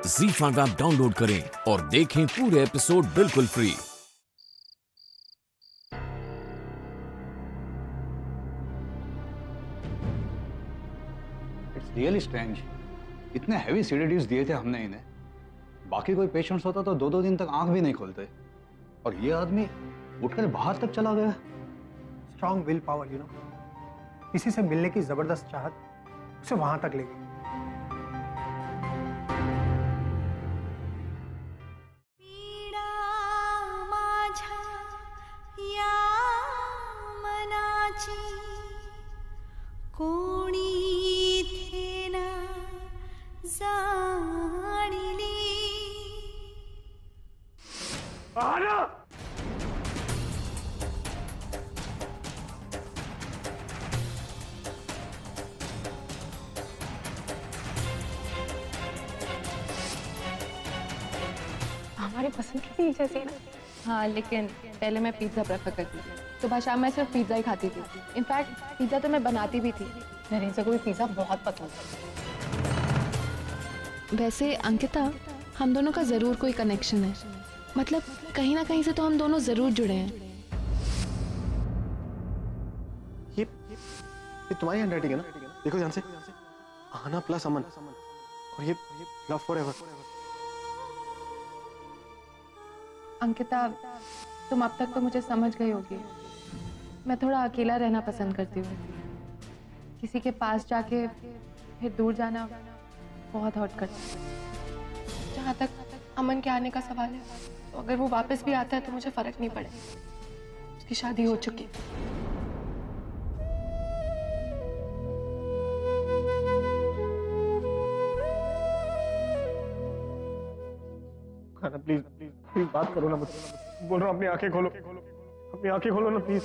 ZEE5 app download करें और देखें पूरे एपिसोड बिल्कुल फ्री। It's really strange. इतने हैवी सेडेटिव्स दिए थे हमने इन्हें। बाकी कोई पेशेंट्स होता तो 2-2 दिन तक आंख भी नहीं खोलते, और ये आदमी उठकर बाहर तक चला गया। स्ट्रॉन्ग विल पावर, किसी से मिलने की जबरदस्त चाहत उसे वहां तक ले गई। हमारी पसंद की चीज जैसी ना। हाँ, लेकिन पहले मैं पिज्जा प्रेफर करती थी। सुबह शाम मैं सिर्फ पिज्जा ही खाती थी। इनफैक्ट पिज्जा तो मैं बनाती भी थी। नरेंद्र को भी पिज्जा बहुत पसंद है। वैसे अंकिता, हम दोनों का जरूर कोई कनेक्शन है। मतलब कहीं ना कहीं से तो हम दोनों जरूर जुड़े हैं। ये तुम्हारी हैंडराइटिंग है ना? देखो ध्यान से। आना प्लस अमन, और ये लव फॉरएवर। अंकिता, तुम अब तक तो मुझे समझ गई होगी। मैं थोड़ा अकेला रहना पसंद करती हूँ। किसी के पास जाके फिर दूर जाना बहुत हर्ट करता है। जहाँ तक अमन के आने का सवाल है, तो अगर वो वापस भी आता है तो मुझे फर्क नहीं पड़े। उसकी शादी हो चुकी है। प्लीज प्लीज बात करो ना मुझसे। बोल रहा हूँ, अपनी आंखें खोलो, अपनी आंखें खोलो ना प्लीज।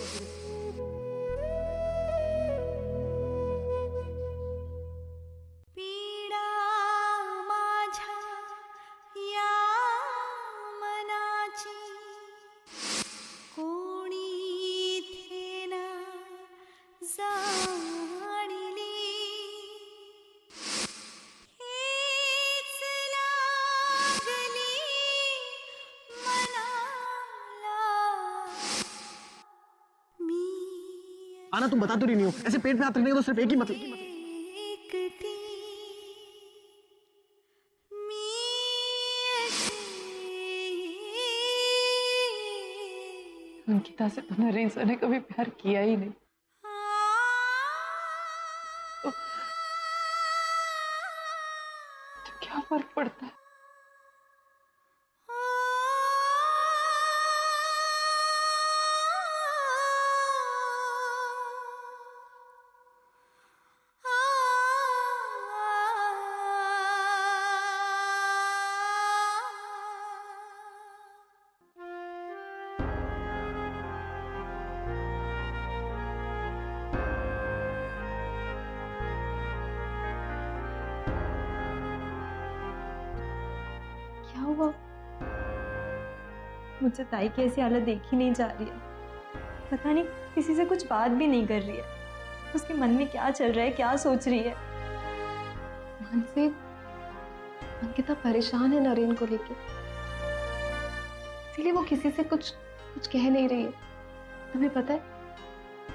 आना, तुम बता तो नहीं हो। ऐसे पेट में हाथ रखने का तो सिर्फ एक ही मतलब। अंकिता से तो नरेंद्र ने कभी प्यार किया ही नहीं। तो क्या फर्क पड़ता है? क्या हुआ? मुझसे ताई की ऐसी हालत देखी नहीं जा रही है। पता नहीं किसी से कुछ बात भी नहीं कर रही है। उसके मन में क्या चल रहा है, क्या सोच रही है। मानसी, अंकिता परेशान है नरेन को लेके, इसीलिए वो किसी से कुछ कह नहीं रही है। तुम्हें पता है,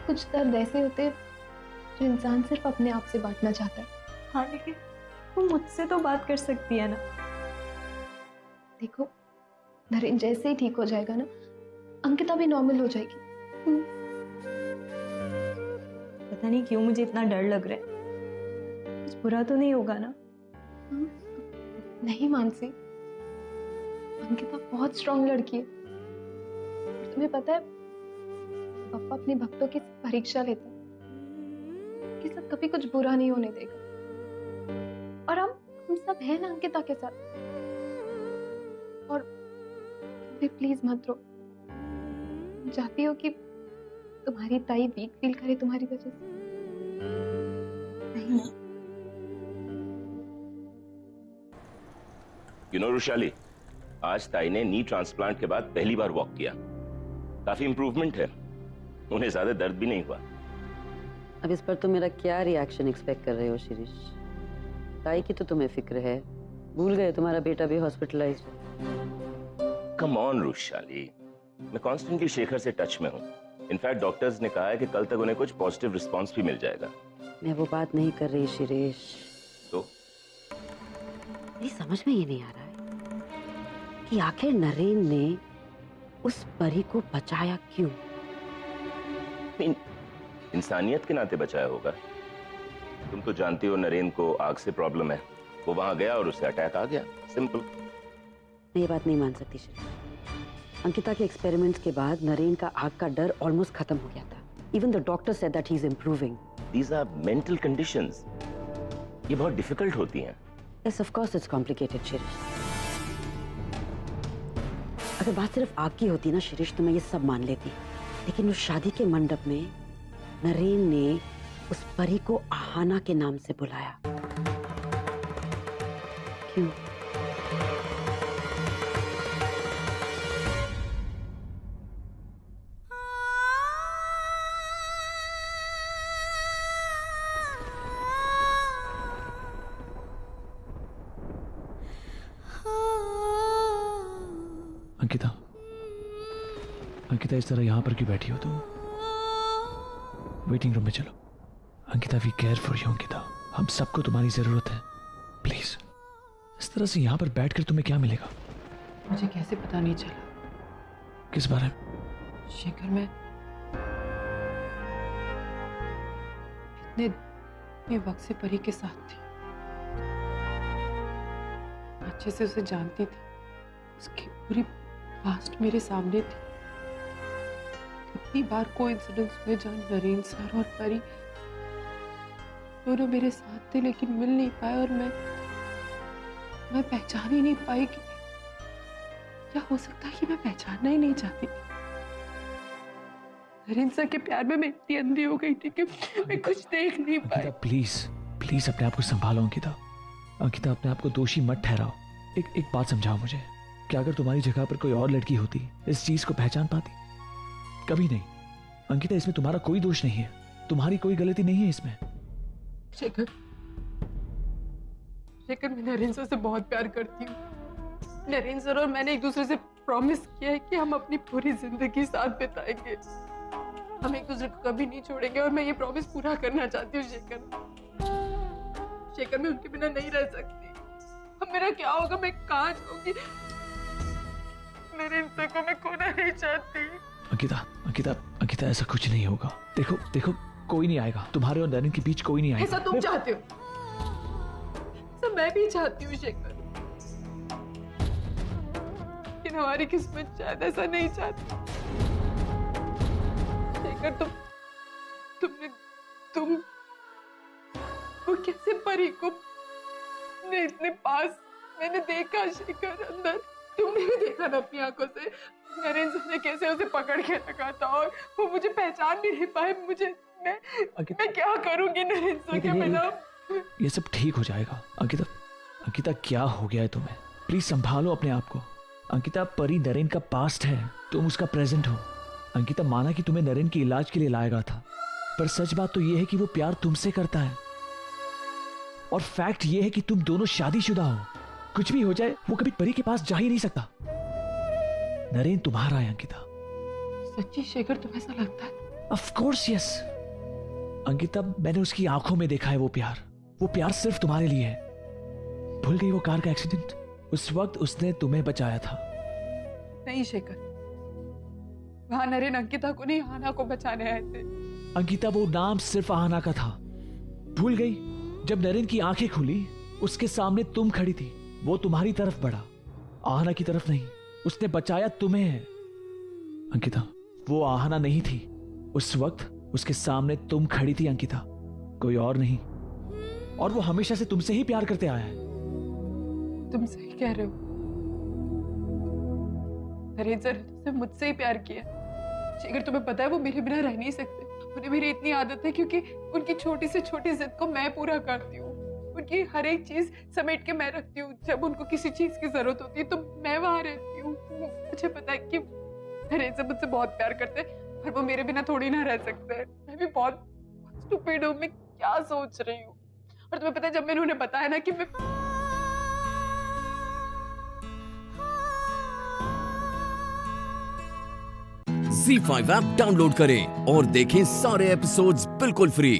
कुछ दर्द ऐसे होते हैं जो इंसान सिर्फ अपने आप से बांटना चाहता है। हाँ, लेकिन वो मुझसे तो बात कर सकती है ना। देखो, नरेन जैसे ही ठीक हो जाएगा ना, अंकिता भी नॉर्मल हो जाएगी। पता नहीं क्यों मुझे इतना डर लग रहा है। कुछ बुरा तो नहीं होगा ना? नहीं मानसी, अंकिता बहुत स्ट्रांग लड़की है। तुम्हें पता है, पापा अपने भक्तों की परीक्षा लेता है कि सब कभी कुछ बुरा नहीं होने देगा। और हम सब हैं ना अंकिता के साथ। और तुम्हें प्लीज मत रो। चाहती हो कि तुम्हारी ताई वीक फील करे तुम्हारी वजह से? नहीं ना? रुशाली, आज ताई ने नी ट्रांसप्लांट के बाद पहली बार वॉक किया। काफी इंप्रूवमेंट है। उन्हें ज्यादा दर्द भी नहीं हुआ। अब इस पर तुम मेरा क्या रिएक्शन एक्सपेक्ट कर रहे हो शिरीष? ताई की तो तुम्हें फिक्र है, भूल गए तुम्हारा बेटा भी हॉस्पिटलाइज्ड। कम ऑन रुशाली, मैं कॉन्स्टेंटली शेखर से टच में हूँ। इनफैक्ट डॉक्टर्स ने कहा है कि कल तक उन्हें कुछ पॉजिटिव रिस्पांस भी मिल जाएगा। मैं वो बात नहीं कर रही शिरीष। तो मेरी समझ में ये नहीं आ रहा है कि आखिर नरेन ने उस परी को बचाया क्यों? इंसानियत के नाते बचाया होगा। तुम तो जानती हो नरेन को आग से प्रॉब्लम है, वो वहां गया और उसे अटैक आ गया, सिंपल। मैं ये बात नहीं मान सकती शिरीष। अंकिता के एक्सपेरिमेंट्स के बाद नरेन का आग का डर ऑलमोस्ट खत्म हो गया था। Even the doctor said that he is improving. These are mental conditions, ये बहुत डिफिकल्ट होती हैं। Yes of course it's complicated Shirish. अगर बात सिर्फ आग की होती ना शिरीष तो मैं ये सब मान लेती, लेकिन उस शादी के मंडप में नरेन ने उस परी को आहाना के नाम से बुलाया, क्यों? अंकिता, अंकिता इस तरह यहां पर क्यों बैठी हो तुम? वेटिंग रूम में चलो। Ankita, we care for you Ankita, हम सबको तुम्हारी जरूरत है, प्लीज। इस तरह से यहां पर बैठकर तुम्हें क्या मिलेगा? मुझे कैसे पता नहीं चला? किस बारे में? शेखर, मैं इतने वक्त से परी के साथ थी, अच्छे से उसे जानती थी, उसकी पूरी पास्ट मेरे सामने थी। कितनी बार कोइंसिडेंस हुए जहां नरेन सर और परी दोनों मेरे साथ थे लेकिन मिल नहीं पाए, और मैं पहचान ही नहीं पाई कि क्या हो सकता है कि मैं पहचानना ही नहीं चाहती। नरेन सर के प्यार में मैं इतनी अंधी हो गई थी कि मैं कुछ देख नहीं पाई। प्लीज प्लीज अपने आप को संभालो अंकिता। अंकिता, अपने आप को दोषी मत ठहराओ। एक बात समझाओ मुझे, कि अगर तुम्हारी जगह पर कोई और लड़की होती इस चीज को पहचान पाती? कभी नहीं। अंकिता, इसमें तुम्हारा कोई दोष नहीं है, तुम्हारी कोई गलती नहीं है इसमें। शेखर, मैं नरेन सर से बहुत प्यार करती हूँ। नरेन सर और मैंने एक दूसरे से प्रॉमिस किया है कि हम अपनी पूरी जिंदगी साथ बिताएंगे, हम एक दूसरे को कभी नहीं छोड़ेंगे, और मैं ये प्रॉमिस पूरा करना चाहती हूँ। शेखर, मैं उनके बिना नहीं रह सकती। अब मेरा क्या होगा, मैं कहाँ जाऊंगी? नरेन सर को मैं खोना नहीं चाहती। अंकिता, ऐसा कुछ नहीं होगा। देखो, कोई नहीं आएगा, तुम्हारे और नरेन के बीच कोई नहीं आएगा। ऐसा तुम चाहते हो, ऐसा मैं भी चाहती हूँ शेखर, लेकिन हमारी किस्मत शायद ऐसा नहीं चाहती। शेखर, तुम वो कैसे परी को इतने पास मैंने देखा शेखर, अंदर तुमने भी देखा ना अपनी आंखों से, नरेन सर ने कैसे उसे पकड़ के रखा था, और वो मुझे पहचान भी नहीं पाए। मैं क्या करूंगी नरेन सर के बिना? ये सब ठीक हो जाएगा। अंकिता, क्या हो गया है तुम्हें? प्लीज संभालो अपने आप को। अंकिता, परी नरेन का पास्ट है, तुम उसका प्रेजेंट हो। अंकिता, माना कि तुम्हें नरेन के इलाज के लिए लाया गया था, पर सच बात तो यह है कि वो प्यार तुमसे करता है, और फैक्ट ये है कि तुम दोनों शादीशुदा हो। कुछ भी हो जाए, वो कभी परी के पास जा ही नहीं सकता। नरेन तुम्हारा है अंकिता। सच्ची शेखर, तुम्हें ऐसा लगता है? ऑफ कोर्स यस अंकिता, मैंने उसकी आंखों में देखा है वो प्यार सिर्फ तुम्हारे लिए है। भूल गई वो कार का एक्सीडेंट? उस वक्त उसने तुम्हें बचाया था। नहीं शेखर, वहां नरेन अंकिता को नहीं, आहाना को बचाने आए थे। अंकिता, वो नाम सिर्फ आहाना का था। भूल गई? जब नरेन की आंखें खुली, उसके सामने तुम खड़ी थी, वो तुम्हारी तरफ बढ़ा, आहाना की तरफ नहीं। उसने बचाया तुम्हें है। अंकिता, वो आहाना नहीं थी, उस वक्त उसके सामने तुम खड़ी थी अंकिता, कोई और नहीं। और वो हमेशा से तुमसे ही प्यार करते आया है। तुम सही कह रहे हो, नरेन सर ने मुझसे ही प्यार किया। शेखर, तुम्हें पता है वो मेरे बिना रह नहीं सकते। उन्हें मेरी इतनी आदत है, क्योंकि उनकी छोटी से छोटी जिद को मैं पूरा करती हूँ, उनकी हर एक चीज समेट के मैं रखती हूँ। जब उनको किसी चीज की जरूरत होती है तो मैं वहां रहती हूँ। मुझे पता है कि नरेन सर मुझसे बहुत प्यार करते हैं, पर वो मेरे बिना थोड़ी ना रह सकते हैं। मैं भी बहुत स्टूपिड हूँ, मैं क्या सोच रही हूँ। और तुम्हें पता है, जब मैंने उन्हें बताया ना कि मैं ZEE5 ऐप डाउनलोड करें और देखें सारे एपिसोड्स बिल्कुल फ्री।